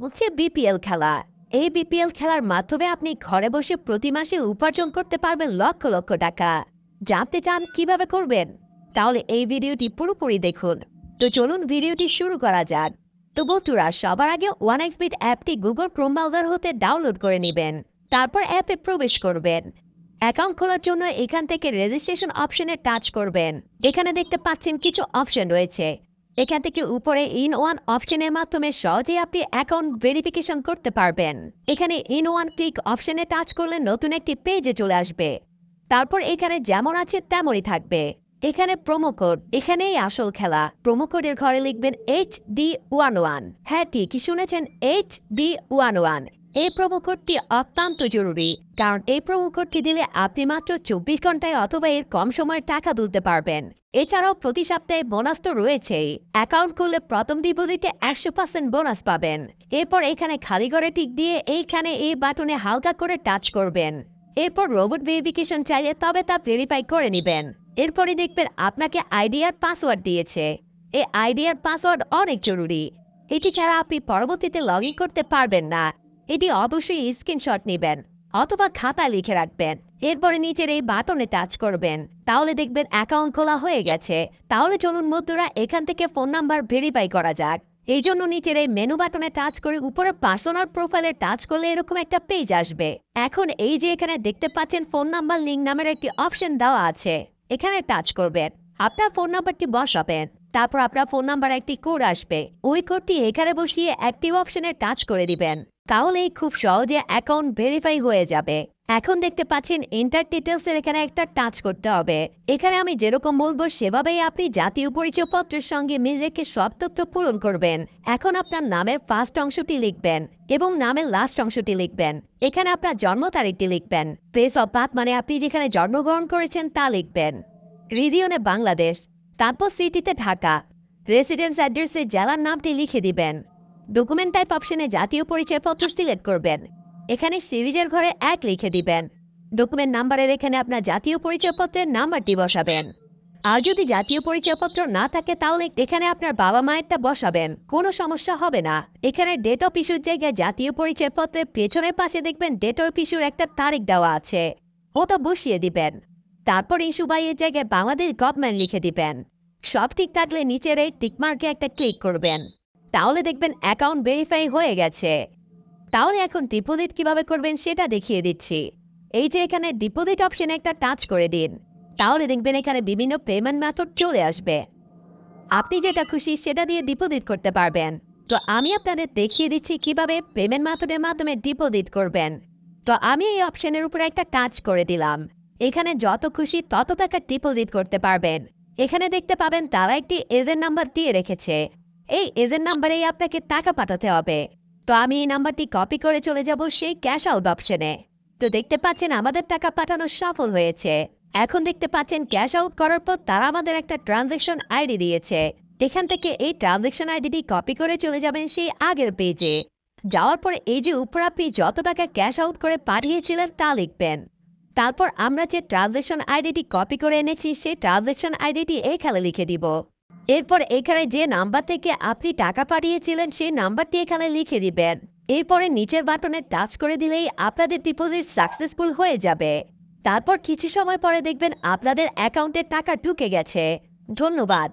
বলছে বিপিএল খেলা। এই বিপিএল খেলার মাধ্যমে আপনি ঘরে বসে প্রতি মাসে উপার্জন করতে পারবেন লক্ষ লক্ষ টাকা। জানতে চান কিভাবে করবেন? তাহলে এই ভিডিওটি পুরোপুরি দেখুন। তো চলুন ভিডিওটি শুরু করা যাক। তো বন্ধুরা, সবার আগে ওয়ানএক্সবিট অ্যাপটি গুগল ক্রোম ব্রাউজার হতে ডাউনলোড করে নেবেন। তারপর অ্যাপে প্রবেশ করবেন। অ্যাকাউন্ট খোলার জন্য এখান থেকে রেজিস্ট্রেশন অপশনে টাচ করবেন। এখানে দেখতে পাচ্ছেন কিছু অপশন রয়েছে। এখান থেকে উপরে ইন ওয়ান অপশনের মাধ্যমে সহজেই আপনি অ্যাকাউন্ট ভেরিফিকেশন করতে পারবেন। এখানে ইন ওয়ান ক্লিক অপশনে টাচ করলে নতুন একটি পেজে চলে আসবে। তারপর এখানে যেমন আছে তেমনই থাকবে। এখানে প্রোমো কোড, এখানেই আসল খেলা। প্রোমো কোডের ঘরে লিখবেন HD11। হ্যাঁ, ঠিকই শুনেছেন, HD11। এই প্রোমো কোডটি অত্যন্ত জরুরি, কারণ এই প্রোমো কোডটি দিলে আপনি মাত্র 24 ঘন্টায় অথবা এর কম সময়ে টাকা তুলতে পারবেন। এছাড়াও প্রতি সপ্তাহে বোনাস তো রয়েছেই। অ্যাকাউন্ট খুললে প্রথম ডিপোজিটে 100% বোনাস পাবেন। এরপর এখানে খালি ঘরে টিক দিয়ে এইখানে এই বাটনে হালকা করে টাচ করবেন। এরপর রোবট ভেরিফিকেশন চাইলে তবে তা ভেরিফাই করে নেবেন। এরপরে দেখবেন আপনাকে আইডি আর পাসওয়ার্ড দিয়েছে। এই আইডি আর পাসওয়ার্ড অনেক জরুরি। এটি ছাড়া আপনি পরবর্তীতে লগ ইন করতে পারবেন না। এটি অবশ্যই স্ক্রিনশট নেবেন অথবা খাতায় লিখে রাখবেন। এরপরে নিচের এই বাটনে টাচ করবেন। তাহলে দেখবেন অ্যাকাউন্ট খোলা হয়ে গেছে। তাহলে চলুন বন্ধুরা, এখান থেকে ফোন নাম্বার ভেরিফাই করা যাক। এই জন্য নিচের এই মেনু বাটনে টাচ করে উপরে পার্সোনাল প্রোফাইলে টাচ করলে এরকম একটা পেজ আসবে। এখন এই যে এখানে দেখতে পাচ্ছেন ফোন নাম্বার লিঙ্ক নামের একটি অপশন দেওয়া আছে। এখানে টাচ করবেন। আপনার ফোন নাম্বারটি বসাবেন। তারপর আপনার ফোন নাম্বার একটি কোড আসবে। ওই কোডটি এখানে বসিয়ে অ্যাক্টিভ অপশনে টাচ করে দিবেন। তাহলেই খুব সহজে অ্যাকাউন্ট ভেরিফাই হয়ে যাবে। এখন দেখতে পাচ্ছেন এন্টার ডিটেলস এর এখানে একটা টাচ করতে হবে। এখানে আমি যেরকম বলবো সেভাবেই আপনি জাতীয় পরিচয়পত্রের সঙ্গে মিল রেখে সব তথ্য পূরণ করবেন। এখন আপনার নামের ফার্স্ট অংশটি লিখবেন এবং নামের লাস্ট অংশটি লিখবেন। এখানে আপনার জন্ম তারিখটি লিখবেন। প্লেস অফ বার্থ মানে আপনি যেখানে জন্মগ্রহণ করেছেন তা লিখবেন। রিজিয়নে বাংলাদেশ, তারপর সিটিতে ঢাকা। রেসিডেন্স অ্যাড্রেসে জেলার নামটি লিখে দিবেন। ডকুমেন্ট টাইপ অপশনে জাতীয় পরিচয়পত্র সিলেক্ট করবেন। এখানে সিরিজের ঘরে 1 লিখে দিবেন। ডকুমেন্ট নাম্বারের এখানে আপনার জাতীয় পরিচয়পত্রের নাম্বারটি বসাবেন। আর যদি জাতীয় পরিচয়পত্র না থাকে তাহলে এখানে আপনার বাবা মায়েরটা বসাবেন, কোনো সমস্যা হবে না। এখানে ডেট অফ ইস্যুর জায়গায় জাতীয় পরিচয়পত্রের পেছনের পাশে দেখবেন ডেট অফ ইস্যুর একটা তারিখ দেওয়া আছে, ওটা বসিয়ে দিবেন। তারপর ইস্যু বাই এর জায়গায় বাংলাদেশ গভর্নমেন্ট লিখে দিবেন। সব ঠিক থাকলে নিচের এই টিকমার্কে একটা ক্লিক করবেন। তাহলে দেখবেন অ্যাকাউন্ট ভেরিফাই হয়ে গেছে। তাহলে এখন ডিপোজিট কিভাবে করবেন সেটা দেখিয়ে দিচ্ছি। এই যে এখানে ডিপোজিট অপশনে একটা টাচ করে দিন। তাহলে দেখবেন এখানে বিভিন্ন পেমেন্ট মেথড চলে আসবে। আপনি যেটা খুশি সেটা দিয়ে ডিপোজিট করতে পারবেন। তো আমি আপনাদের দেখিয়ে দিচ্ছি কিভাবে পেমেন্ট মেথডের মাধ্যমে ডিপোজিট করবেন। তো আমি এই অপশনের উপরে একটা টাচ করে দিলাম। এখানে যত খুশি তত টাকা ডিপোজিট করতে পারবেন। এখানে দেখতে পাবেন তারা একটি এজেন্ট নাম্বার দিয়ে রেখেছে। এই এজেন্ট নাম্বারেই আপনাকে টাকা পাঠাতে হবে। তো আমি এই নাম্বারটি কপি করে চলে যাব সেই ক্যাশ আউট অপশনে। তো দেখতে পাচ্ছেন আমাদের টাকা পাঠানো সফল হয়েছে। এখন দেখতে পাচ্ছেন ক্যাশ আউট করার পর তারা আমাদের একটা ট্রানজ্যাকশন আইডি দিয়েছে। এখান থেকে এই ট্রানজ্যাকশন আইডিটি কপি করে চলে যাবেন সেই আগের পেজে। যাওয়ার পরে এই যে উপর আপনি যত টাকা ক্যাশ আউট করে পাঠিয়েছিলেন তা লিখবেন। তারপর আমরা যে ট্রানজ্যাকশন আইডিটি কপি করে এনেছি সেই ট্রানজ্যাকশন আইডিটি এখানে লিখে দিব। এরপর এখানে যে নাম্বার থেকে আপনি টাকা পাঠিয়েছিলেন সেই নাম্বারটি এখানে লিখে দিবেন। এরপরে নিচের বাটনে টাচ করে দিলেই আপনাদের ডিপোজিট সাকসেসফুল হয়ে যাবে। তারপর কিছু সময় পরে দেখবেন আপনাদের অ্যাকাউন্টে টাকা ঢুকে গেছে। ধন্যবাদ।